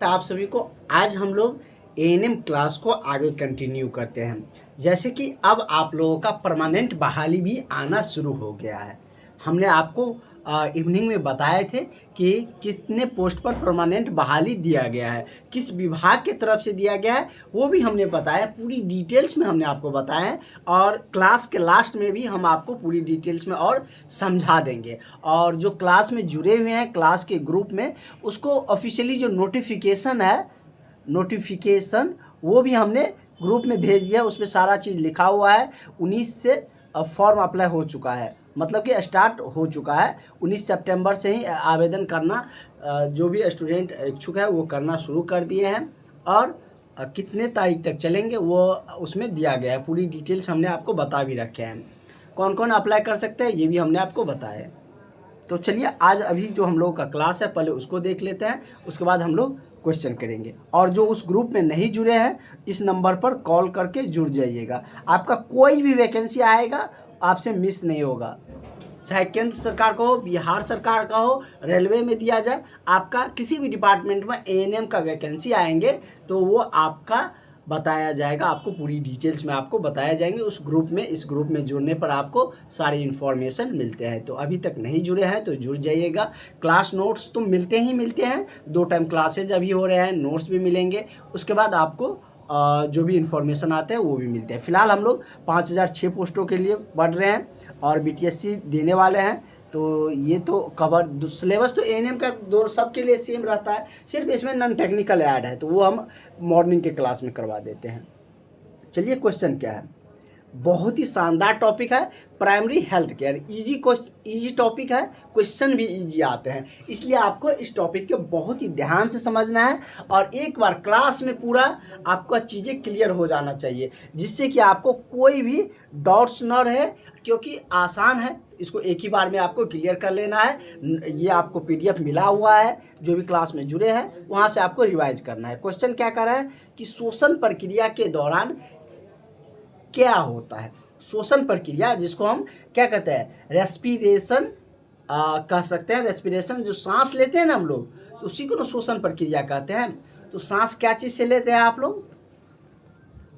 आप सभी को आज हम लोग एएनएम क्लास को आगे कंटिन्यू करते हैं। जैसे कि अब आप लोगों का परमानेंट बहाली भी आना शुरू हो गया है। हमने आपको इवनिंग में बताए थे कि कितने पोस्ट पर परमानेंट बहाली दिया गया है, किस विभाग के तरफ से दिया गया है, वो भी हमने बताया। पूरी डिटेल्स में हमने आपको बताया है और क्लास के लास्ट में भी हम आपको पूरी डिटेल्स में और समझा देंगे। और जो क्लास में जुड़े हुए हैं क्लास के ग्रुप में, उसको ऑफिशियली जो नोटिफिकेशन वो भी हमने ग्रुप में भेज दिया। उसमें सारा चीज़ लिखा हुआ है। 19 से फॉर्म अप्लाई हो चुका है, मतलब कि स्टार्ट हो चुका है। 19 सितंबर से ही आवेदन करना जो भी स्टूडेंट इच्छुक है वो करना शुरू कर दिए हैं। और कितने तारीख तक चलेंगे वो उसमें दिया गया है। पूरी डिटेल्स हमने आपको बता भी रखे हैं। कौन कौन अप्लाई कर सकते हैं ये भी हमने आपको बताया है। तो चलिए आज अभी जो हम लोग का क्लास है पहले उसको देख लेते हैं, उसके बाद हम लोग क्वेश्चन करेंगे। और जो उस ग्रुप में नहीं जुड़े हैं इस नंबर पर कॉल करके जुड़ जाइएगा। आपका कोई भी वैकेंसी आएगा आपसे मिस नहीं होगा, चाहे केंद्र सरकार का हो, बिहार सरकार का हो, रेलवे में दिया जाए, आपका किसी भी डिपार्टमेंट में एएनएम का वैकेंसी आएंगे तो वो आपका बताया जाएगा। आपको पूरी डिटेल्स में आपको बताया जाएंगे उस ग्रुप में। इस ग्रुप में जुड़ने पर आपको सारी इन्फॉर्मेशन मिलते हैं। तो अभी तक नहीं जुड़े हैं तो जुड़ जाइएगा। क्लास नोट्स तो मिलते हैं, 2 टाइम क्लासेज अभी हो रहे हैं, नोट्स भी मिलेंगे। उसके बाद आपको जो भी इन्फॉर्मेशन आते हैं वो भी मिलते हैं। फिलहाल हम लोग 5006 पोस्टों के लिए बढ़ रहे हैं और बीटीएससी देने वाले हैं। तो ये तो कवर सिलेबस तो एएनएम का दो सबके लिए सेम रहता है, सिर्फ इसमें नॉन टेक्निकल ऐड है तो वो हम मॉर्निंग के क्लास में करवा देते हैं। चलिए क्वेश्चन क्या है, बहुत ही शानदार टॉपिक है, primary health care. Easy topic है, क्वेश्चन भी इजी आते हैं, इसलिए आपको इस टॉपिक को बहुत ही ध्यान से समझना है और एक बार क्लास में पूरा आपका चीज़ें क्लियर हो जाना चाहिए, जिससे कि आपको कोई भी डाउट्स न रहे। क्योंकि आसान है, इसको एक ही बार में आपको क्लियर कर लेना है। ये आपको पीडीएफ मिला हुआ है, जो भी क्लास में जुड़े हैं वहाँ से आपको रिवाइज करना है। क्वेश्चन क्या कर रहा है कि श्वसन प्रक्रिया के दौरान क्या होता है। श्वसन प्रक्रिया जिसको हम क्या कहते हैं, रेस्पिरेशन कह सकते हैं। रेस्पिरेशन जो सांस लेते हैं ना हम लोग, तो उसी को ना श्वसन प्रक्रिया कहते हैं। तो सांस क्या चीज़ से लेते हैं आप लोग,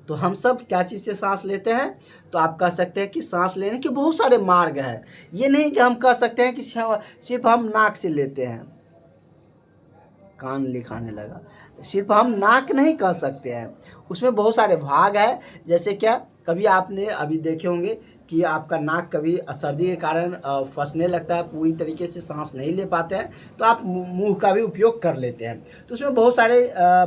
तो हम सब क्या चीज़ से सांस लेते हैं, तो आप कह सकते हैं कि सांस लेने के बहुत सारे मार्ग हैं। ये नहीं कि हम कह सकते हैं कि सिर्फ हम नाक से लेते हैं। कान लिखाने लगा, सिर्फ हम नाक नहीं कह सकते हैं, उसमें बहुत सारे भाग है। जैसे क्या, कभी आपने अभी देखे होंगे कि आपका नाक कभी सर्दी के कारण फंसने लगता है, पूरी तरीके से सांस नहीं ले पाते हैं, तो आप मुंह का भी उपयोग कर लेते हैं। तो उसमें बहुत सारे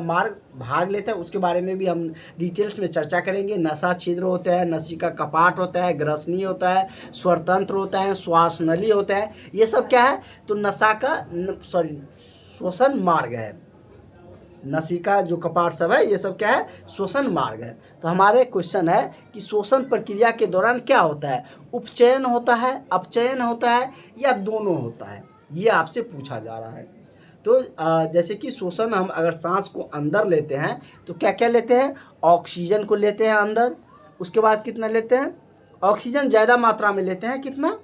मार्ग भाग लेते हैं, उसके बारे में भी हम डिटेल्स में चर्चा करेंगे। नसा छिद्र होता है, नसिका कपाट होता है, ग्रसनी होता है, स्वरतंत्र होता है, श्वास नली होता है। ये सब क्या है, तो नसा का श्वसन मार्ग है। नसिका जो कपाट सब है ये सब क्या है, श्वसन मार्ग है। तो हमारे क्वेश्चन है कि श्वसन प्रक्रिया के दौरान क्या होता है, उपचयन होता है, अपचयन होता है, या दोनों होता है, ये आपसे पूछा जा रहा है। तो जैसे कि श्वसन, हम अगर सांस को अंदर लेते हैं तो क्या क्या लेते हैं, ऑक्सीजन को लेते हैं अंदर। उसके बाद कितना लेते हैं, ऑक्सीजन ज़्यादा मात्रा में लेते हैं, कितना,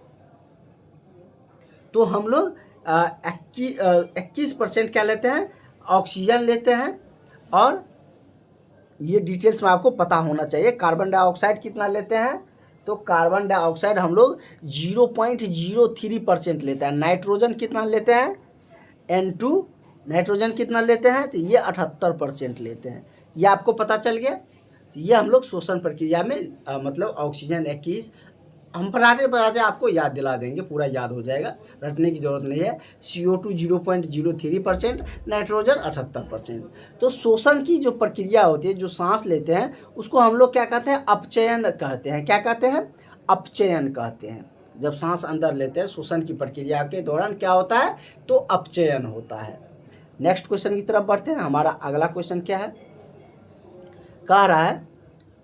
तो हम लोग 21% क्या लेते हैं, ऑक्सीजन लेते हैं। और ये डिटेल्स में आपको पता होना चाहिए। कार्बन डाइऑक्साइड कितना लेते हैं, तो कार्बन डाइऑक्साइड हम लोग 0.03% लेते हैं। नाइट्रोजन कितना लेते हैं, N2 नाइट्रोजन कितना लेते हैं, तो ये 78% लेते हैं। ये आपको पता चल गया। ये हम लोग श्वसन प्रक्रिया में मतलब ऑक्सीजन 21, हम पढ़ाते आपको याद दिला देंगे, पूरा याद हो जाएगा, रटने की ज़रूरत नहीं है। CO2 0.03%, nitrogen 78%। तो श्वसन की जो प्रक्रिया होती है, जो सांस लेते हैं, उसको हम लोग क्या कहते हैं, अपचयन कहते हैं। क्या कहते हैं, अपचयन कहते हैं। जब सांस अंदर लेते हैं श्वसन की प्रक्रिया के दौरान क्या होता है, तो अपचयन होता है। नेक्स्ट क्वेश्चन की तरफ बढ़ते हैं। हमारा अगला क्वेश्चन क्या है, कह रहा है,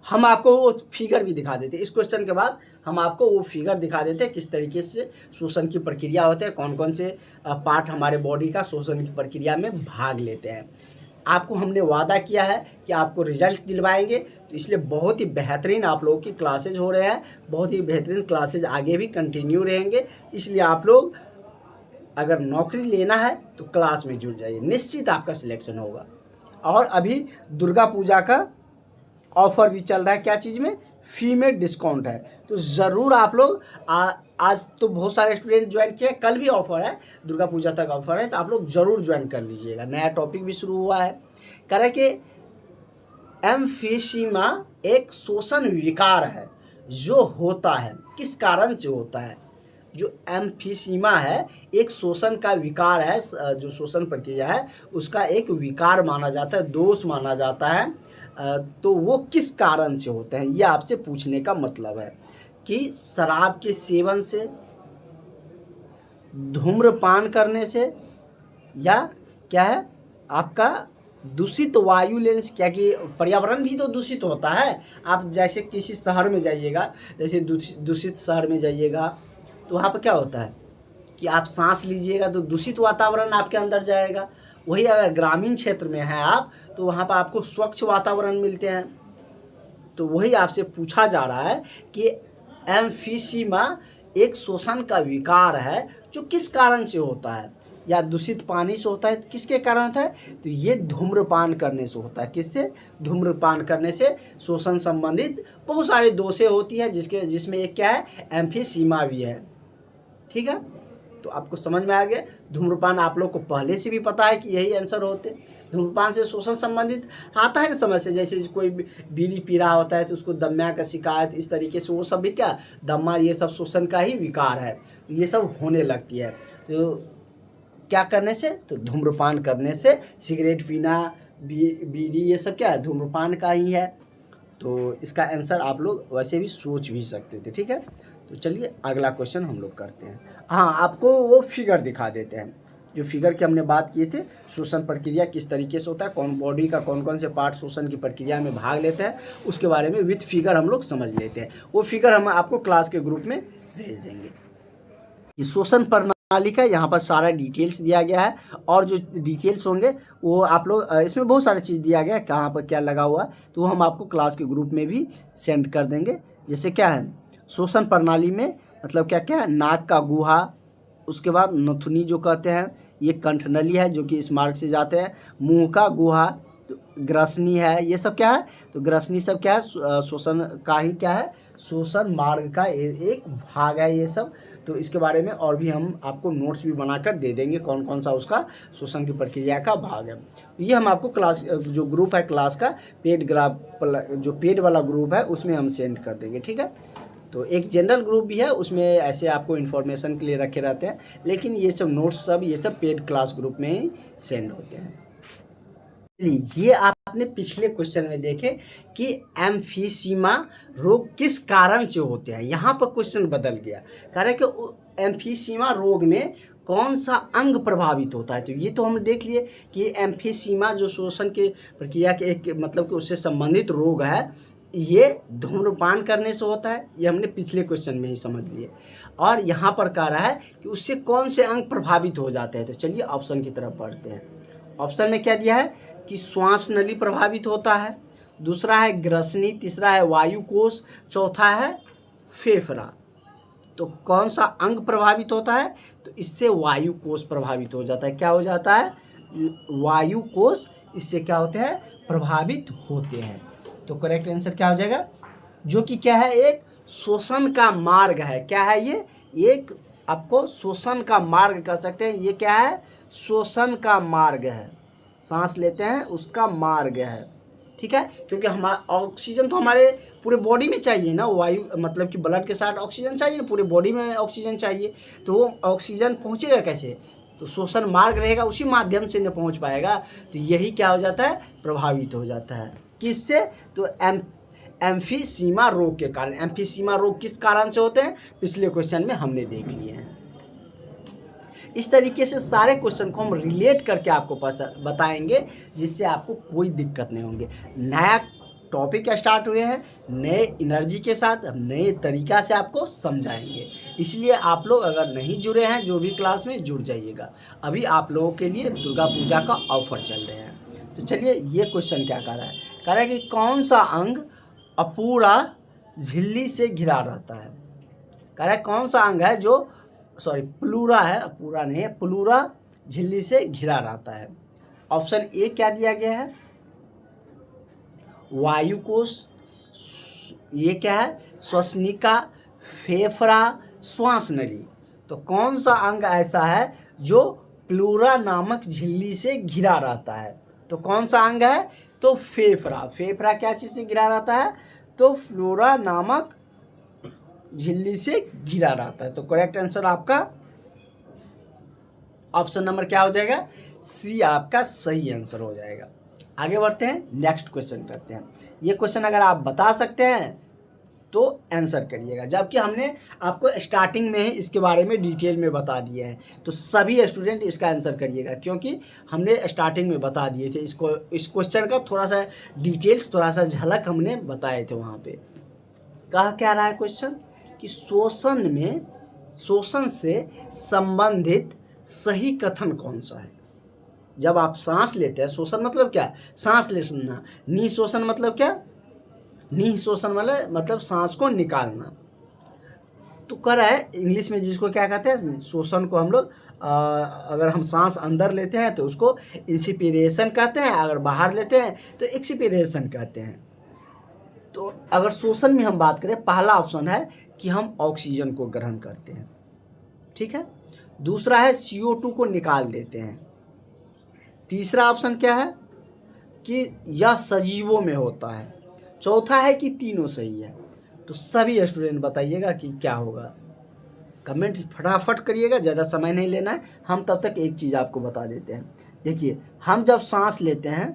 हम आपको वो फिगर भी दिखा देते हैं। इस क्वेश्चन के बाद हम आपको वो फिगर दिखा देते हैं किस तरीके से श्वसन की प्रक्रिया होते हैं, कौन कौन से पार्ट हमारे बॉडी का श्वसन की प्रक्रिया में भाग लेते हैं। आपको हमने वादा किया है कि आपको रिजल्ट दिलवाएंगे, तो इसलिए बहुत ही बेहतरीन आप लोगों की क्लासेज हो रहे हैं। बहुत ही बेहतरीन क्लासेज आगे भी कंटिन्यू रहेंगे, इसलिए आप लोग अगर नौकरी लेना है तो क्लास में जुड़ जाइए, निश्चित आपका सिलेक्शन होगा। और अभी दुर्गा पूजा का ऑफ़र भी चल रहा है, क्या चीज़ में, फ़ी में डिस्काउंट है। तो ज़रूर आप लोग आज तो बहुत सारे स्टूडेंट ज्वाइन किए, कल भी ऑफ़र है, दुर्गा पूजा तक ऑफ़र है, तो आप लोग ज़रूर ज्वाइन कर लीजिएगा। नया टॉपिक भी शुरू हुआ है, कह रहे कि एम्फीसीमा एक शोषण विकार है जो होता है, किस कारण से होता है। जो एम्फीसीमा है एक शोषण का विकार है, जो शोषण प्रक्रिया है उसका एक विकार माना जाता है, दोष माना जाता है। तो वो किस कारण से होते हैं, ये आपसे पूछने का मतलब है कि शराब के सेवन से, धूम्रपान करने से, या क्या है आपका दूषित वायु लेने से। क्या कि पर्यावरण भी तो दूषित होता है। आप जैसे किसी शहर में जाइएगा, जैसे दूषित शहर में जाइएगा तो वहाँ पर क्या होता है कि आप सांस लीजिएगा तो दूषित वातावरण आपके अंदर जाएगा। वही अगर ग्रामीण क्षेत्र में है आप, तो वहाँ पर आपको स्वच्छ वातावरण मिलते हैं। तो वही आपसे पूछा जा रहा है कि एम्फीसीमा एक शोषण का विकार है जो किस कारण से होता है, या दूषित पानी से होता है, किसके कारण होता है, तो ये धूम्रपान करने से होता है। किससे, धूम्रपान करने से शोषण संबंधित बहुत सारी दोषें होती है, जिसमें एक क्या है, एम्फीसीमा भी है। ठीक है, तो आपको समझ में आ गया। धूम्रपान आप लोग को पहले से भी पता है कि यही आंसर होते। धूम्रपान से शोषण संबंधित आता है ना समस्या, जैसे कोई बीड़ी पी रहा होता है तो उसको दम्या का शिकायत, इस तरीके से वो सब भी क्या, दम्मा, ये सब शोषण का ही विकार है, ये सब होने लगती है। तो क्या करने से, तो धूम्रपान करने से, सिगरेट पीना, बीड़ी, ये सब क्या है, धूम्रपान का ही है। तो इसका आंसर आप लोग वैसे भी सोच भी सकते थे। ठीक है, तो चलिए अगला क्वेश्चन हम लोग करते हैं। हाँ, आपको वो फिगर दिखा देते हैं, जो फिगर की हमने बात किए थे, शोषण प्रक्रिया किस तरीके से होता है, कौन बॉडी का कौन कौन से पार्ट शोषण की प्रक्रिया में भाग लेते हैं, उसके बारे में विथ फिगर हम लोग समझ लेते हैं। वो फिगर हम आपको क्लास के ग्रुप में भेज देंगे। ये शोषण प्रणाली का यहाँ पर सारा डिटेल्स दिया गया है, और जो डिटेल्स होंगे वो आप लोग, इसमें बहुत सारी चीज़ दिया गया है, कहाँ पर क्या लगा हुआ है, तो वो हम आपको क्लास के ग्रुप में भी सेंड कर देंगे। जैसे क्या है, शोषण प्रणाली में मतलब क्या क्या है, नाक का गुहा, उसके बाद नथुनी जो कहते हैं, ये कंठनली है जो कि इस मार्ग से जाते हैं, मुंह का गुहा, तो ग्रसनी है, ये सब क्या है, तो ग्रसनी सब क्या है, शोषण का ही क्या है, शोषण मार्ग का एक भाग है ये सब। तो इसके बारे में और भी हम आपको नोट्स भी बनाकर दे देंगे, कौन कौन सा उसका शोषण की प्रक्रिया का भाग है। ये हम आपको क्लास जो ग्रुप है क्लास का, जो पेड वाला ग्रुप है उसमें हम सेंड कर देंगे। ठीक है, तो एक जनरल ग्रुप भी है, उसमें ऐसे आपको इन्फॉर्मेशन के लिए रखे रहते हैं, लेकिन ये सब नोट्स सब ये सब पेड क्लास ग्रुप में ही सेंड होते हैं। ये आपने पिछले क्वेश्चन में देखे कि एम्फीसीमा रोग किस कारण से होते हैं, यहाँ पर क्वेश्चन बदल गया, कह रहे कि एम्फीसीमा रोग में कौन सा अंग प्रभावित होता है। तो ये तो हम देख लिए कि एम्फीसीमा जो शोषण के प्रक्रिया के एक मतलब कि उससे संबंधित रोग है, ये धूम्रपान करने से होता है, ये हमने पिछले क्वेश्चन में ही समझ लिए। और यहाँ पर कह रहा है कि उससे कौन से अंग प्रभावित हो जाते हैं। तो चलिए ऑप्शन की तरफ बढ़ते हैं। ऑप्शन में क्या दिया है कि श्वास नली प्रभावित होता है, दूसरा है ग्रसनी, तीसरा है वायुकोश, चौथा है फेफड़ा। तो कौन सा अंग प्रभावित होता है, तो इससे वायुकोश प्रभावित हो जाता है। क्या हो जाता है, वायुकोश इससे क्या होते हैं, प्रभावित होते हैं। तो करेक्ट आंसर क्या हो जाएगा, जो कि क्या है, एक शोषण का मार्ग है। क्या है ये, एक आपको शोषण का मार्ग कह सकते हैं। ये क्या है, शोषण का मार्ग है, सांस लेते हैं उसका मार्ग है। ठीक है, क्योंकि हमारा ऑक्सीजन तो हमारे पूरे बॉडी में चाहिए ना, वायु मतलब कि ब्लड के साथ ऑक्सीजन चाहिए, पूरे बॉडी में ऑक्सीजन चाहिए। तो वो ऑक्सीजन पहुँचेगा कैसे, तो शोषण मार्ग रहेगा, उसी माध्यम से न पहुँच पाएगा। तो यही क्या हो जाता है, प्रभावित हो जाता है। किससे, तो एम्फीसीमा रोग के कारण। एम्फीसीमा रोग किस कारण से होते हैं, पिछले क्वेश्चन में हमने देख लिए हैं। इस तरीके से सारे क्वेश्चन को हम रिलेट करके आपको बताएंगे, जिससे आपको कोई दिक्कत नहीं होंगे। नया टॉपिक स्टार्ट हुए हैं, नए एनर्जी के साथ नए तरीक़ा से आपको समझाएंगे। इसलिए आप लोग अगर नहीं जुड़े हैं, जो भी क्लास में जुड़ जाइएगा। अभी आप लोगों के लिए दुर्गा पूजा का ऑफर चल रहे हैं। तो चलिए, ये क्वेश्चन क्या कह रहा है, कह रहा है कि कौन सा अंग अपूरा झिल्ली से घिरा रहता है। कह रहा है कौन सा अंग है जो सॉरी प्लूरा है, पूरा नहीं है, प्लूरा झिल्ली से घिरा रहता है। ऑप्शन ए क्या दिया गया है, वायुकोश, ये क्या है, श्वसनिका, फेफड़ा, श्वास नली। तो कौन सा अंग ऐसा है जो प्लूरा नामक झिल्ली से घिरा रहता है, तो कौन सा अंग है, तो फेफड़ा। फेफड़ा क्या चीज से घिरा रहता है, तो प्लूरा नामक झिल्ली से घिरा रहता है। तो करेक्ट आंसर आपका ऑप्शन नंबर क्या हो जाएगा, सी आपका सही आंसर हो जाएगा। आगे बढ़ते हैं, नेक्स्ट क्वेश्चन करते हैं। ये क्वेश्चन अगर आप बता सकते हैं तो आंसर करिएगा, जबकि हमने आपको स्टार्टिंग में ही इसके बारे में डिटेल में बता दिया है, तो सभी स्टूडेंट इसका आंसर करिएगा, क्योंकि हमने स्टार्टिंग में बता दिए थे इसको, इस क्वेश्चन का थोड़ा सा डिटेल्स, थोड़ा सा झलक हमने बताए थे वहाँ पे। कहा क्या रहा है क्वेश्चन कि शोषण में, शोषण से संबंधित सही कथन कौन सा है। जब आप सांस लेते हैं, शोषण मतलब क्या, सांस लेना, निःशोषण मतलब क्या, निःशोषण मतलब सांस को निकालना। तो कर रहा है इंग्लिश में जिसको क्या कहते हैं, शोषण को हम लोग अगर हम सांस अंदर लेते हैं तो उसको इंस्पिरेशन कहते हैं, अगर बाहर लेते हैं तो एक्सपिरेशन कहते हैं। तो अगर शोषण में हम बात करें, पहला ऑप्शन है कि हम ऑक्सीजन को ग्रहण करते हैं, ठीक है। दूसरा है CO2 को निकाल देते हैं। तीसरा ऑप्शन क्या है कि यह सजीवों में होता है। चौथा है कि तीनों सही है। तो सभी स्टूडेंट बताइएगा कि क्या होगा, कमेंट फटाफट करिएगा, ज़्यादा समय नहीं लेना है। हम तब तक एक चीज़ आपको बता देते हैं। देखिए, हम जब सांस लेते हैं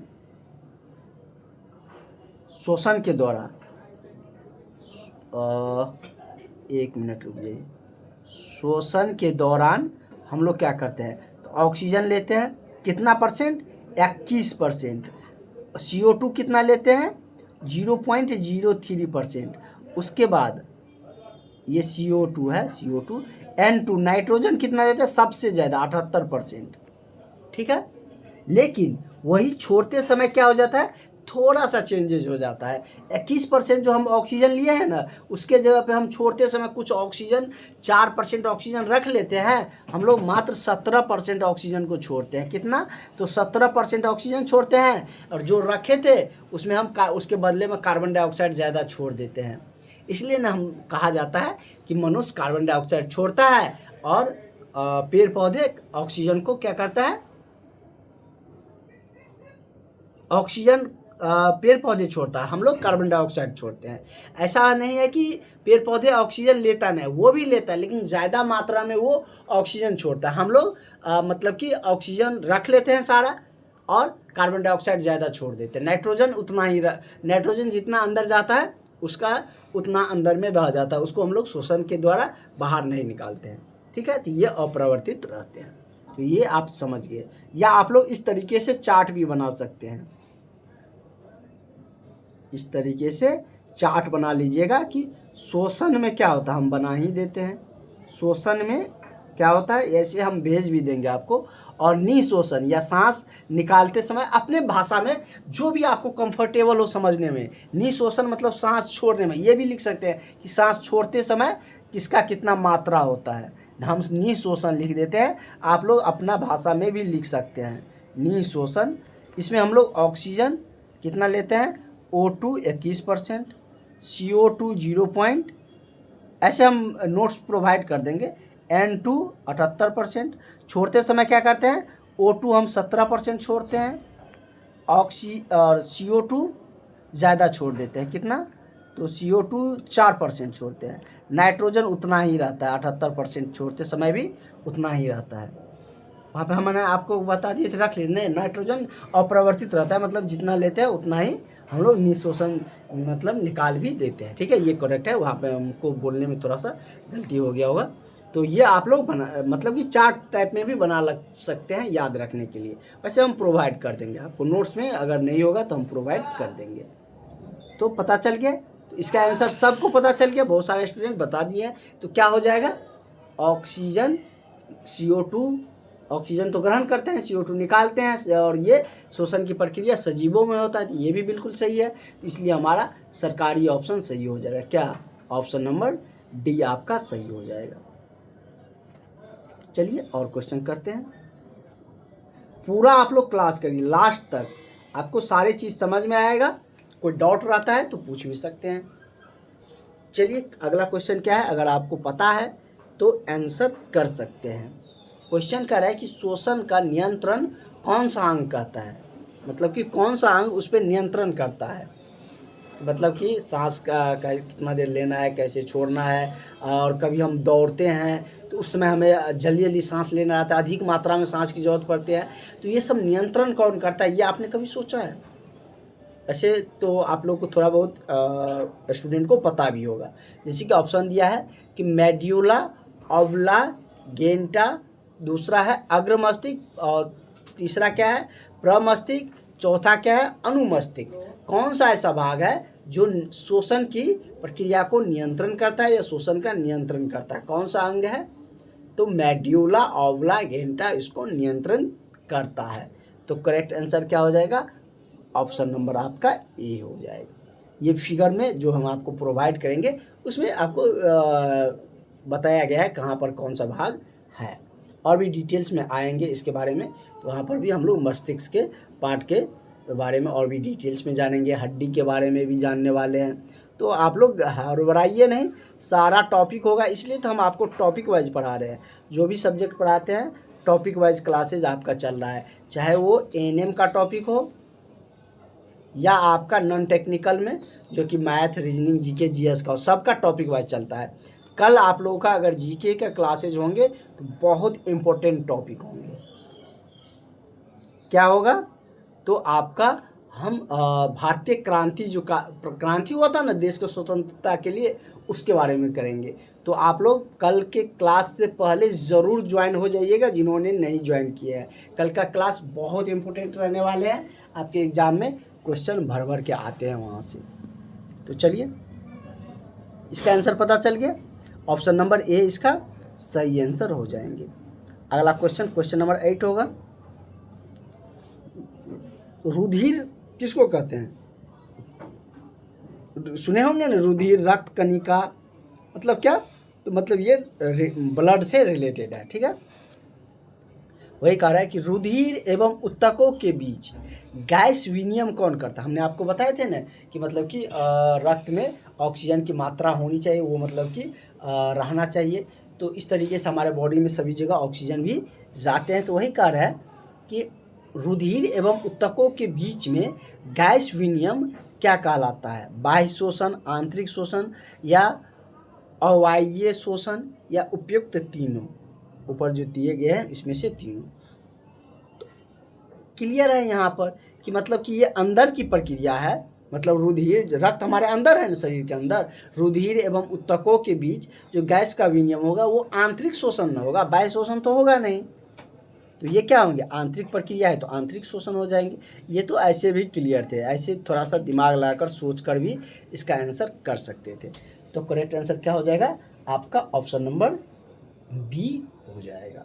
श्वसन के द्वारा, एक मिनट रुक जाइए, श्वसन के दौरान हम लोग क्या करते हैं, तो ऑक्सीजन लेते हैं, कितना परसेंट, 21%। CO2 कितना लेते हैं, 0.03%। उसके बाद ये CO2 है, CO2, N2 नाइट्रोजन कितना लेते हैं, सबसे ज़्यादा 78%, ठीक है। लेकिन वही छोड़ते समय क्या हो जाता है, थोड़ा सा चेंजेज हो जाता है। 21% जो हम ऑक्सीजन लिए हैं ना, उसके जगह पे हम छोड़ते समय कुछ ऑक्सीजन, 4% ऑक्सीजन रख लेते हैं, हम लोग मात्र 17% ऑक्सीजन को छोड़ते हैं। कितना, तो 17% ऑक्सीजन छोड़ते हैं, और जो रखे थे उसमें हम उसके बदले में कार्बन डाइऑक्साइड ज़्यादा छोड़ देते हैं। इसलिए ना हम कहा जाता है कि मनुष्य कार्बन डाइऑक्साइड छोड़ता है और पेड़ पौधे ऑक्सीजन को क्या करता है, ऑक्सीजन पेड़ पौधे छोड़ता है, हम लोग कार्बन डाइऑक्साइड छोड़ते हैं। ऐसा नहीं है कि पेड़ पौधे ऑक्सीजन लेता नहीं, वो भी लेता है, लेकिन ज़्यादा मात्रा में वो ऑक्सीजन छोड़ता है। हम लोग मतलब कि ऑक्सीजन रख लेते हैं सारा और कार्बन डाइऑक्साइड ज़्यादा छोड़ देते हैं। नाइट्रोजन उतना ही, नाइट्रोजन जितना अंदर जाता है उसका उतना अंदर में रह जाता है, उसको हम लोग शोषण के द्वारा बाहर नहीं निकालते हैं, ठीक है। तो ये अपरिवर्तित रहते हैं। तो ये आप समझ गए। या आप लोग इस तरीके से चार्ट भी बना सकते हैं, इस तरीके से चार्ट बना लीजिएगा कि शोषण में क्या होता है, हम बना ही देते हैं। शोषण में क्या होता है, ऐसे हम भेज भी देंगे आपको। और निःशोषण या सांस निकालते समय अपने भाषा में जो भी आपको कंफर्टेबल हो समझने में, निःशोषण मतलब सांस छोड़ने में, ये भी लिख सकते हैं कि सांस छोड़ते समय किसका कितना मात्रा होता है, हम निःशोषण लिख देते हैं। आप लोग अपना भाषा में भी लिख सकते हैं निःशोषण। इसमें हम लोग ऑक्सीजन कितना लेते हैं, O2 21%, CO2 0. ऐसे हम नोट्स प्रोवाइड कर देंगे। N2 78%। छोड़ते समय क्या करते हैं, O2 हम 17% छोड़ते हैं, और CO2 ज़्यादा छोड़ देते हैं, कितना, तो CO2 4% छोड़ते हैं। नाइट्रोजन उतना ही रहता है, 78% छोड़ते समय भी उतना ही रहता है। वहाँ पे हमने आपको बता दिए थे, रख लिए नहीं, नाइट्रोजन अप्रवर्तित रहता है, मतलब जितना लेते हैं उतना ही हम लोग निःशोषण मतलब निकाल भी देते हैं, ठीक है। ये करेक्ट है, वहाँ पे हमको बोलने में थोड़ा सा गलती हो गया होगा। तो ये आप लोग बना मतलब कि चार्ट टाइप में भी बना लग सकते हैं याद रखने के लिए। वैसे हम प्रोवाइड कर देंगे आपको नोट्स में, अगर नहीं होगा तो हम प्रोवाइड कर देंगे। तो पता चल गया, तो इसका आंसर सबको पता चल गया, बहुत सारे स्टूडेंट बता दिए हैं। तो क्या हो जाएगा, ऑक्सीजन, CO2, ऑक्सीजन तो ग्रहण करते हैं, CO2 निकालते हैं, और ये शोषण की प्रक्रिया सजीवों में होता है। तो ये भी बिल्कुल सही है, इसलिए हमारा सरकारी ऑप्शन सही हो जाएगा। क्या, ऑप्शन नंबर डी आपका सही हो जाएगा। चलिए और क्वेश्चन करते हैं। पूरा आप लोग क्लास करिए लास्ट तक, आपको सारी चीज़ समझ में आएगा। कोई डाउट रहता है तो पूछ भी सकते हैं। चलिए अगला क्वेश्चन क्या है, अगर आपको पता है तो आंसर कर सकते हैं। क्वेश्चन कह रहा है कि श्वसन का नियंत्रण कौन सा अंग करता है, मतलब कि कौन सा अंग उस पर नियंत्रण करता है। मतलब कि सांस का कितना देर लेना है, कैसे छोड़ना है, और कभी हम दौड़ते हैं तो उस समय हमें जल्दी जल्दी सांस लेना रहता है, अधिक मात्रा में सांस की ज़रूरत पड़ती है, तो ये सब नियंत्रण कौन करता है, ये आपने कभी सोचा है? ऐसे तो आप लोग को थोड़ा बहुत स्टूडेंट को पता भी होगा। जैसे कि ऑप्शन दिया है कि मेड्यूला ऑब्लांगेटा, दूसरा है अग्रमस्तिष्क, और तीसरा क्या है प्रमस्तिष्क, चौथा क्या है अनुमस्तिष्क। कौन सा ऐसा भाग है जो श्वसन की प्रक्रिया को नियंत्रण करता है या श्वसन का नियंत्रण करता है, कौन सा अंग है? तो मेड्यूला ऑब्लांगेटा इसको नियंत्रण करता है। तो करेक्ट आंसर क्या हो जाएगा? ऑप्शन नंबर आपका ए हो जाएगा। ये फिगर में जो हम आपको प्रोवाइड करेंगे उसमें आपको बताया गया है कहाँ पर कौन सा भाग है, और भी डिटेल्स में आएंगे इसके बारे में, तो वहाँ पर भी हम लोग मस्तिष्क के पार्ट के बारे में और भी डिटेल्स में जानेंगे, हड्डी के बारे में भी जानने वाले हैं। तो आप लोग हड़बड़ाइए नहीं, सारा टॉपिक होगा, इसलिए तो हम आपको टॉपिक वाइज पढ़ा रहे हैं। जो भी सब्जेक्ट पढ़ाते हैं टॉपिक वाइज क्लासेज आपका चल रहा है, चाहे वो एएनएम का टॉपिक हो या आपका नॉन टेक्निकल में जो कि मैथ, रीजनिंग, जीके, जीएस का हो, सबका टॉपिक वाइज चलता है। कल आप लोगों का अगर जीके का क्लासेज होंगे तो बहुत इम्पोर्टेंट टॉपिक होंगे। क्या होगा? तो आपका हम भारतीय क्रांति, जो क्रांति हुआ था ना देश को स्वतंत्रता के लिए, उसके बारे में करेंगे। तो आप लोग कल के क्लास से पहले ज़रूर ज्वाइन हो जाइएगा जिन्होंने नहीं ज्वाइन किया है। कल का क्लास बहुत इम्पोर्टेंट रहने वाले हैं, आपके एग्ज़ाम में क्वेश्चन भर भर के आते हैं वहाँ से। तो चलिए इसका आंसर पता चल गया, ऑप्शन नंबर ए इसका सही आंसर हो जाएंगे। अगला क्वेश्चन नंबर 8 होगा। रुधिर किसको कहते हैं? सुने होंगे ना, रुधिर, रक्त कणिका, मतलब क्या? तो मतलब ये ब्लड से रिलेटेड है, ठीक है। वही कह रहा है कि रुधिर एवं ऊतकों के बीच गैस विनिमय कौन करता है? हमने आपको बताए थे ना कि मतलब कि रक्त में ऑक्सीजन की मात्रा होनी चाहिए, वो मतलब कि रहना चाहिए। तो इस तरीके से हमारे बॉडी में सभी जगह ऑक्सीजन भी जाते हैं। तो वही कह रहा है कि रुधिर एवं ऊतकों के बीच में गैस विनिमय क्या कहलाता है? बाह्य शोषण, आंतरिक शोषण, या अवायवीय शोषण, या उपयुक्त तीनों? ऊपर जो दिए गए हैं इसमें से तीनों। तो क्लियर है यहाँ पर कि मतलब कि ये अंदर की प्रक्रिया है, मतलब रुधिर, रक्त हमारे अंदर है ना, शरीर के अंदर, रुधिर एवं ऊतकों के बीच जो गैस का विनिमय होगा वो आंतरिक शोषण न होगा, बाह्य शोषण तो होगा नहीं। तो ये क्या होंगे? आंतरिक प्रक्रिया है तो आंतरिक शोषण हो जाएंगे। ये तो ऐसे भी क्लियर थे, ऐसे थोड़ा सा दिमाग लगाकर सोच कर भी इसका आंसर कर सकते थे। तो करेक्ट आंसर क्या हो जाएगा? आपका ऑप्शन नंबर बी हो जाएगा,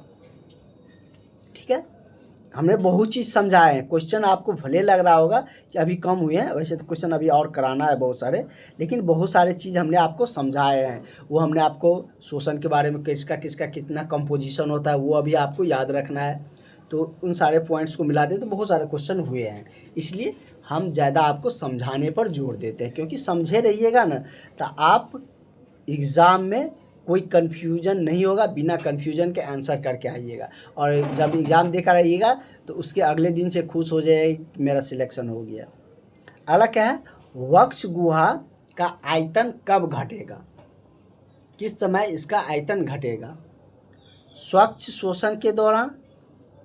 ठीक है। हमने बहुत चीज़ समझाए हैं। क्वेश्चन आपको भले लग रहा होगा कि अभी कम हुए हैं, वैसे तो क्वेश्चन अभी और कराना है बहुत सारे, लेकिन बहुत सारे चीज़ हमने आपको समझाए हैं। वो हमने आपको शोषण के बारे में किसका किसका कितना कंपोजिशन होता है वो अभी आपको याद रखना है। तो उन सारे पॉइंट्स को मिला दे तो बहुत सारे क्वेश्चन हुए हैं, इसलिए हम ज़्यादा आपको समझाने पर जोर देते हैं, क्योंकि समझे रहिएगा ना तो आप एग्ज़ाम में कोई कन्फ्यूजन नहीं होगा, बिना कन्फ्यूजन के आंसर करके आइएगा, और जब एग्ज़ाम देकर आइएगा तो उसके अगले दिन से खुश हो जाएगा कि मेरा सिलेक्शन हो गया। अगला क्या है? वक्ष गुहा का आयतन कब घटेगा? किस समय इसका आयतन घटेगा? स्वच्छ शोषण के दौरान,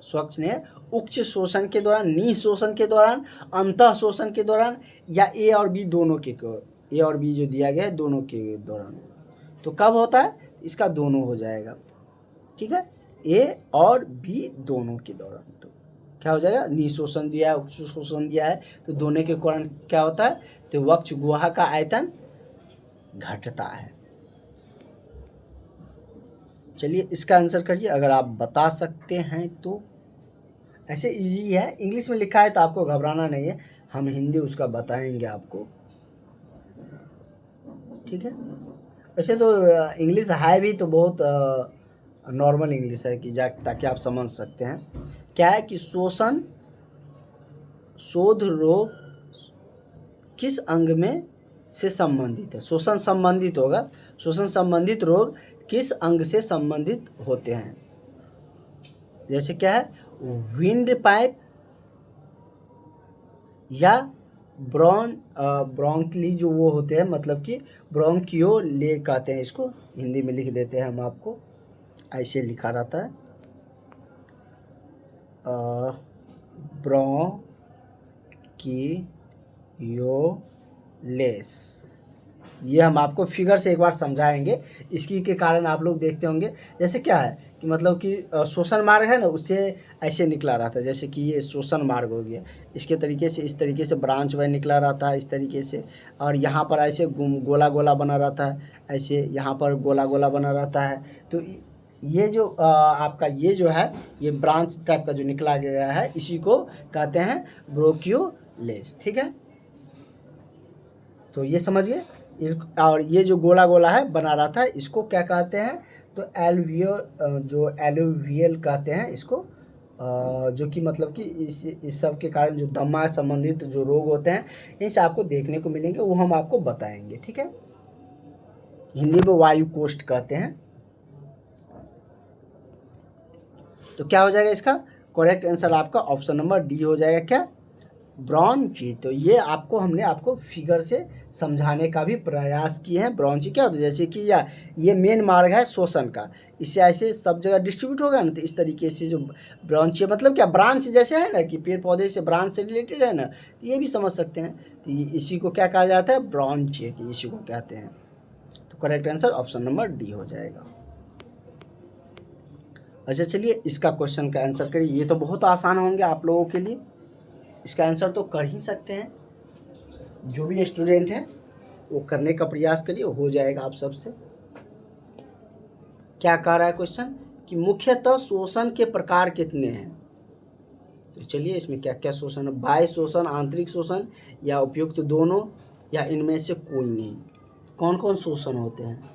स्वच्छ ने उच्च शोषण के दौरान, निःशोषण के दौरान, अंतः शोषण के दौरान, या ए और बी दोनों के, ए और बी जो दिया गया है दोनों के दौरान। तो कब होता है? इसका दोनों हो जाएगा, ठीक है, ए और बी दोनों के दौरान। तो क्या हो जाएगा? निःशोषण दिया है, उच्च शोषण दिया है, तो दोनों के कारण क्या होता है? तो वक्ष गुहा का आयतन घटता है। चलिए इसका आंसर करिए अगर आप बता सकते हैं तो। ऐसे इजी है, इंग्लिश में लिखा है तो आपको घबराना नहीं है, हम हिंदी उसका बताएंगे आपको, ठीक है। वैसे तो इंग्लिश है भी तो बहुत नॉर्मल इंग्लिश है कि ताकि आप समझ सकते हैं। क्या है कि शोध रोग किस अंग में से संबंधित है? श्वसन संबंधित होगा। श्वसन संबंधित रोग किस अंग से संबंधित होते हैं? जैसे क्या है, विंड पाइप या ब्रोंकली जो वो होते हैं, मतलब कि ब्रोंकियोले कहते हैं इसको, हिंदी में लिख देते हैं हम आपको, ऐसे लिखा रहता है ब्रोंकियोलेस। ये हम आपको फिगर से एक बार समझाएंगे, इसकी के कारण आप लोग देखते होंगे। जैसे क्या है कि मतलब कि श्वसन मार्ग है ना, उससे ऐसे निकला रहता है, जैसे कि ये श्वसन मार्ग हो गया, इसके तरीके से, इस तरीके से ब्रांच वह निकला रहता है इस तरीके से, और यहाँ पर ऐसे गोला गोला बना रहता है, ऐसे यहाँ पर गोला गोला बना रहता है। तो ये जो आपका ये जो है, ये ब्रांच टाइप का जो निकला गया है, इसी को कहते हैं ब्रोंकियोलेस। ठीक है, तो ये समझिए। और ये जो गोला गोला है बना रहा था, इसको क्या कहते हैं? तो एलुवियल कहते हैं इसको, जो कि मतलब कि इस सब के कारण जो दमा संबंधित जो रोग होते हैं, इनसे आपको देखने को मिलेंगे, वो हम आपको बताएंगे। ठीक है, हिंदी में वायु कोष्ठ कहते हैं। तो क्या हो जाएगा इसका करेक्ट आंसर? आपका ऑप्शन नंबर डी हो जाएगा। क्या? ब्रॉन्ची। तो ये आपको हमने आपको फिगर से समझाने का भी प्रयास किए हैं। ब्रॉन्ची क्या होता है? जैसे कि ये मेन मार्ग है श्वसन का, इससे ऐसे सब जगह डिस्ट्रीब्यूट होगा ना, तो इस तरीके से जो ब्रॉन्ची मतलब क्या, ब्रांच जैसे है ना, कि पेड़ पौधे से ब्रांच से रिलेटेड है ना, तो ये भी समझ सकते हैं। तो इसी को क्या कहा जाता है? ब्रॉन्ची, कि इसी को कहते हैं। तो correct answer option number D हो जाएगा। अच्छा, चलिए इसका क्वेश्चन का आंसर करिए। ये तो बहुत आसान होंगे आप लोगों के लिए, इसका आंसर तो कर ही सकते हैं। जो भी स्टूडेंट है वो करने का प्रयास करिए, हो जाएगा आप सबसे। क्या कह रहा है क्वेश्चन कि मुख्यतः शोषण के प्रकार कितने हैं? तो चलिए इसमें क्या क्या शोषण है, बाह्य शोषण, आंतरिक शोषण, या उपयुक्त दोनों, या इनमें से कोई नहीं। कौन कौन शोषण होते हैं?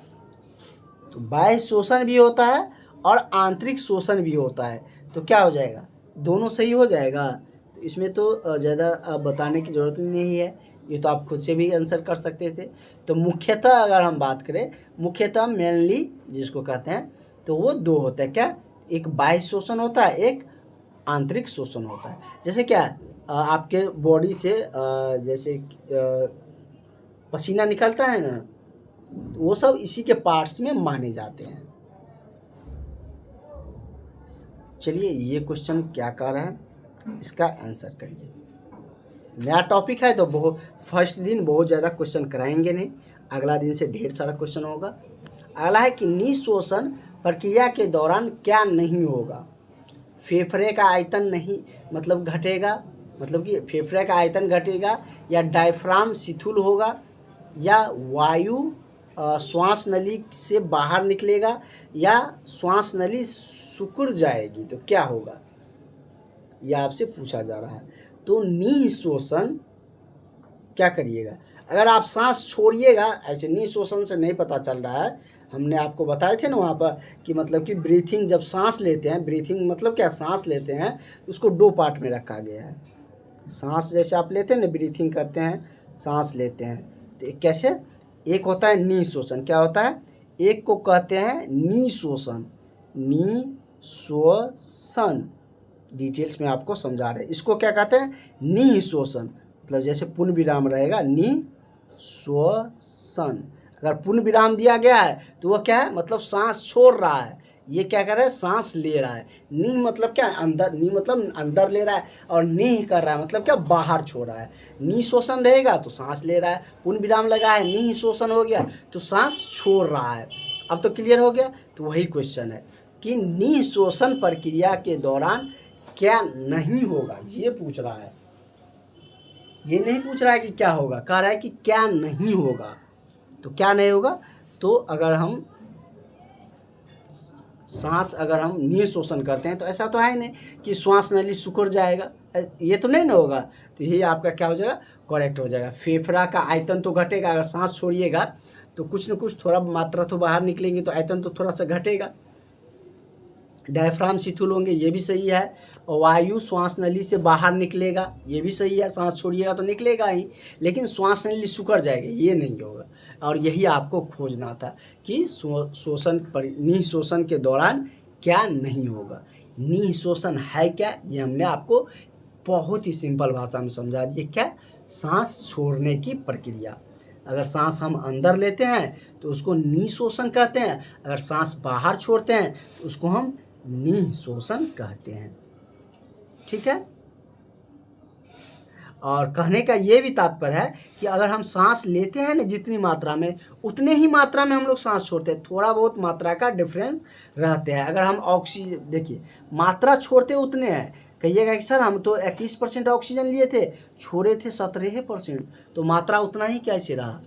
तो बाह्य शोषण भी होता है और आंतरिक शोषण भी होता है। तो क्या हो जाएगा? दोनों सही हो जाएगा। तो इसमें तो ज़्यादा बताने की ज़रूरत नहीं है, ये तो आप खुद से भी आंसर कर सकते थे। तो मुख्यतः अगर हम बात करें, मुख्यतः मेनली जिसको कहते हैं, तो वो दो होता है। क्या? एक बाह्य शोषण होता है, एक आंतरिक शोषण होता है। जैसे क्या, आपके बॉडी से जैसे पसीना निकलता है ना, वो सब इसी के पार्ट्स में माने जाते हैं। चलिए ये क्वेश्चन क्या कह रहा है, इसका आंसर करिए। नया टॉपिक है तो बहुत फर्स्ट दिन बहुत ज़्यादा क्वेश्चन कराएंगे नहीं, अगला दिन से ढेर सारा क्वेश्चन होगा। अगला है कि निःशोषण प्रक्रिया के दौरान क्या नहीं होगा? फेफड़े का आयतन नहीं मतलब घटेगा, मतलब कि फेफड़े का आयतन घटेगा, या डायफ्राम शिथिल होगा, या वायु श्वास नली से बाहर निकलेगा, या श्वास नली सिकुड़ जाएगी। तो क्या होगा, यह आपसे पूछा जा रहा है। तो निःशोषण क्या करिएगा? अगर आप सांस छोड़िएगा, ऐसे निःशोषण से नहीं पता चल रहा है, हमने आपको बताए थे ना वहाँ पर कि मतलब कि ब्रीथिंग, जब सांस लेते हैं, ब्रीथिंग मतलब क्या, सांस लेते हैं, उसको दो पार्ट में रखा गया है। सांस जैसे आप लेते हैं ना, ब्रीथिंग करते हैं, सांस लेते हैं, तो कैसे, एक होता है निःशोषण। क्या होता है? एक को कहते हैं निःशोषण, निःशोषण डिटेल्स में आपको समझा रहे हैं। इसको क्या कहते हैं? निःशोषण, मतलब जैसे पूर्ण विराम रहेगा, निःशोषण। अगर पूर्ण विराम दिया गया है तो वह क्या है, मतलब सांस छोड़ रहा है। ये क्या कर रहा है? सांस ले रहा है। नी मतलब क्या, अंदर, नी मतलब अंदर ले रहा है, और नी कर रहा है मतलब क्या, बाहर छोड़ रहा है। निःशोषण रहेगा तो सांस ले रहा है, पूर्ण विराम लगा है, निःशोषण हो गया तो सांस छोड़ रहा है। अब तो क्लियर हो गया। तो वही क्वेश्चन है कि निःशोषण प्रक्रिया के दौरान क्या नहीं होगा, ये पूछ रहा है। ये नहीं पूछ रहा है कि क्या होगा, कह रहा है कि क्या नहीं होगा। तो क्या नहीं होगा? तो अगर हम सांस, अगर हम निःशोषण करते हैं तो ऐसा तो है नहीं कि श्वास नली सिकुड़ जाएगा, ये तो नहीं ना होगा। तो ये आपका क्या हो जाएगा, करेक्ट हो जाएगा। फेफड़ा का आयतन तो घटेगा, अगर सांस छोड़िएगा तो कुछ न कुछ थोड़ा मात्रा तो बाहर निकलेंगे, तो आयतन तो थोड़ा सा घटेगा। डायफ्राम शिथिल होंगे, ये भी सही है। और वायु श्वास नली से बाहर निकलेगा, ये भी सही है। सांस छोड़िएगा तो निकलेगा ही, लेकिन श्वास नली सिकुड़ जाएगी, ये नहीं होगा। और यही आपको खोजना था कि निःशोषण के दौरान क्या नहीं होगा। निःशोषण है क्या, ये हमने आपको बहुत ही सिंपल भाषा में समझा दिए। क्या? सांस छोड़ने की प्रक्रिया। अगर सांस हम अंदर लेते हैं तो उसको निःशोषण कहते हैं, अगर सांस बाहर छोड़ते हैं तो उसको हम निःशोषण कहते हैं। ठीक है। और कहने का ये भी तात्पर्य है कि अगर हम सांस लेते हैं ना जितनी मात्रा में, उतने ही मात्रा में हम लोग सांस छोड़ते हैं। थोड़ा बहुत मात्रा का डिफरेंस रहते हैं। अगर हम ऑक्सीजन, देखिए मात्रा छोड़ते उतने हैं, कहिएगा कि सर हम तो 21% ऑक्सीजन लिए थे, छोड़े थे 17%, तो मात्रा उतना ही कैसे रहा?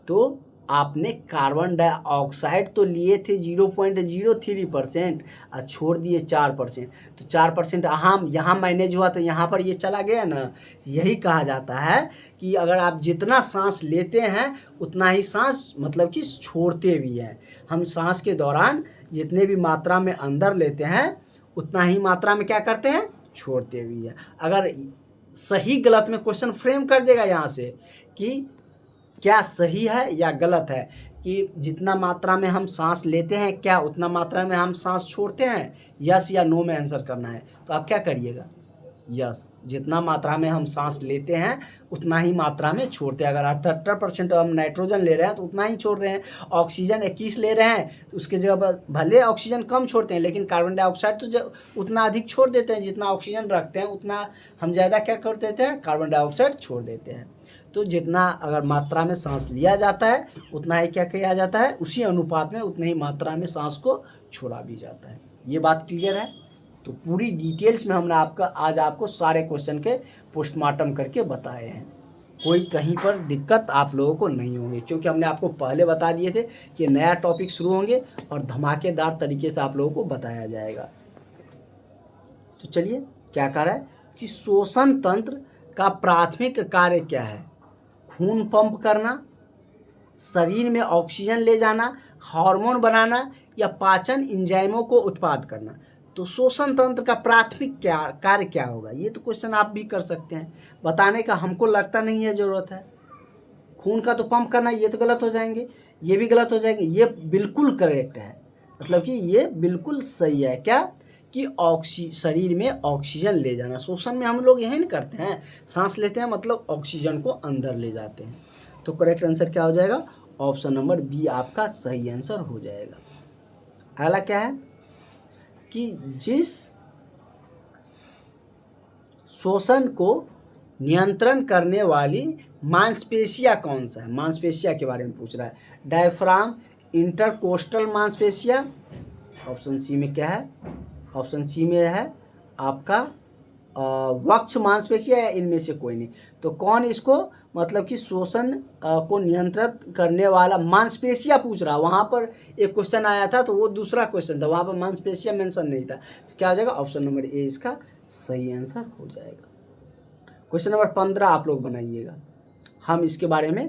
तो आपने कार्बन डाइऑक्साइड तो लिए थे 0.03% और छोड़ दिए 4%, तो 4% हम यहाँ मैनेज हुआ तो यहाँ पर ये चला गया ना। यही कहा जाता है कि अगर आप जितना सांस लेते हैं उतना ही सांस मतलब कि छोड़ते भी हैं। हम सांस के दौरान जितने भी मात्रा में अंदर लेते हैं उतना ही मात्रा में क्या करते हैं, छोड़ते भी हैं। अगर सही गलत में क्वेश्चन फ्रेम कर देगा यहाँ से कि क्या सही है या गलत है, कि जितना मात्रा में हम सांस लेते हैं क्या उतना मात्रा में हम सांस छोड़ते हैं, यस या नो में आंसर करना है। तो आप क्या करिएगा, यस, जितना मात्रा में हम सांस लेते हैं उतना ही मात्रा में छोड़ते हैं। अगर 78% हम नाइट्रोजन ले रहे हैं तो उतना ही छोड़ रहे हैं। ऑक्सीजन 21 ले रहे हैं तो उसके जगह भले ऑक्सीजन कम छोड़ते हैं, लेकिन कार्बन डाइऑक्साइड तो उतना अधिक छोड़ देते हैं। जितना ऑक्सीजन रखते हैं उतना हम ज़्यादा क्या कर देते हैं, कार्बन डाइऑक्साइड छोड़ देते हैं। तो जितना अगर मात्रा में सांस लिया जाता है उतना ही क्या किया जाता है, उसी अनुपात में उतनी ही मात्रा में सांस को छोड़ा भी जाता है। ये बात क्लियर है। तो पूरी डिटेल्स में हमने आज आपको सारे क्वेश्चन के पोस्टमार्टम करके बताए हैं। कोई कहीं पर दिक्कत आप लोगों को नहीं होगी, क्योंकि हमने आपको पहले बता दिए थे कि नया टॉपिक शुरू होंगे और धमाकेदार तरीके से आप लोगों को बताया जाएगा। तो चलिए, क्या कह रहा है कि श्वसन तंत्र का प्राथमिक कार्य क्या है? खून पंप करना, शरीर में ऑक्सीजन ले जाना, हार्मोन बनाना, या पाचन एंजाइमों को उत्पाद करना। तो श्वसन तंत्र का प्राथमिक कार्य क्या होगा? ये तो क्वेश्चन आप भी कर सकते हैं। बताने का हमको लगता नहीं है ज़रूरत है। खून का तो पंप करना, ये तो गलत हो जाएंगे, ये भी गलत हो जाएंगे। ये बिल्कुल करेक्ट है, मतलब कि ये बिल्कुल सही है। क्या कि शरीर में ऑक्सीजन ले जाना, श्वसन में हम लोग यही नहीं करते हैं, सांस लेते हैं मतलब ऑक्सीजन को अंदर ले जाते हैं। तो करेक्ट आंसर क्या हो जाएगा? ऑप्शन नंबर बी आपका सही आंसर हो जाएगा। अगला क्या है कि जिस श्वसन को नियंत्रण करने वाली मांसपेशिया कौन सा है? मांसपेशिया के बारे में पूछ रहा है। डायफ्राम, इंटरकोस्टल मांसपेशिया, ऑप्शन सी में क्या है? ऑप्शन सी में है आपका वक्ष मांसपेशिया, या इनमें से कोई नहीं। तो कौन इसको मतलब कि श्वसन को नियंत्रित करने वाला मांसपेशिया पूछ रहा। वहाँ पर एक क्वेश्चन आया था तो वो दूसरा क्वेश्चन था, वहाँ पर मांसपेशिया मेंशन नहीं था। तो क्या हो जाएगा? ऑप्शन नंबर ए इसका सही आंसर हो जाएगा। क्वेश्चन नंबर 15 आप लोग बनाइएगा। हम इसके बारे में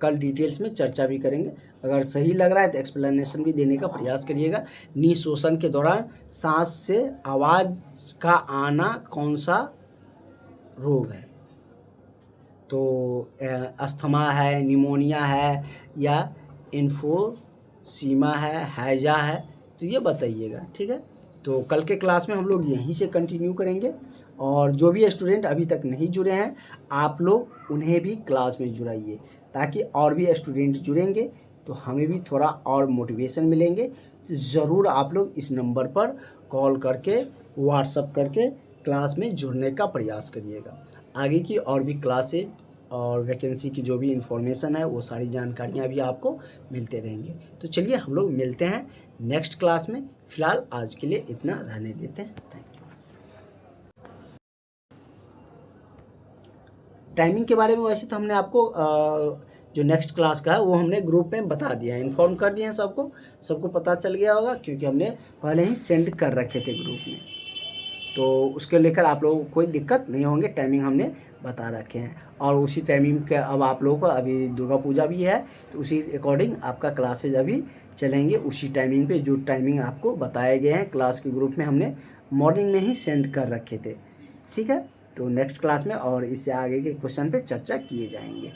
कल डिटेल्स में चर्चा भी करेंगे। अगर सही लग रहा है तो एक्सप्लेनेशन भी देने का प्रयास करिएगा। निःशोषण के दौरान सांस से आवाज़ का आना कौन सा रोग है? तो अस्थमा है, निमोनिया है, या इन्फोसीमा है, हैजा है, तो ये बताइएगा। ठीक है, तो कल के क्लास में हम लोग यहीं से कंटिन्यू करेंगे। और जो भी स्टूडेंट अभी तक नहीं जुड़े हैं आप लोग उन्हें भी क्लास में जुड़ाइए, ताकि और भी स्टूडेंट जुड़ेंगे तो हमें भी थोड़ा और मोटिवेशन मिलेंगे। तो ज़रूर आप लोग इस नंबर पर कॉल करके, व्हाट्सअप करके क्लास में जुड़ने का प्रयास करिएगा। आगे की और भी क्लासेज और वैकेंसी की जो भी इन्फॉर्मेशन है वो सारी जानकारियाँ भी आपको मिलते रहेंगे। तो चलिए हम लोग मिलते हैं नेक्स्ट क्लास में। फ़िलहाल आज के लिए इतना रहने देते हैं। Thank you. टाइमिंग के बारे में वैसे तो हमने आपको जो नेक्स्ट क्लास का है वो हमने ग्रुप में बता दिया है, इन्फॉर्म कर दिए हैं सबको पता चल गया होगा, क्योंकि हमने पहले ही सेंड कर रखे थे ग्रुप में। तो उसके लेकर आप लोगों को कोई दिक्कत नहीं होंगे, टाइमिंग हमने बता रखे हैं। और उसी टाइमिंग के अब आप लोगों को अभी दुर्गा पूजा भी है, तो उसी अकॉर्डिंग आपका क्लासेज अभी चलेंगे उसी टाइमिंग पे, जो टाइमिंग आपको बताए गए हैं क्लास के ग्रुप में हमने मॉर्निंग में ही सेंड कर रखे थे। ठीक है, तो नेक्स्ट क्लास में और इससे आगे के क्वेश्चन पे चर्चा किए जाएंगे।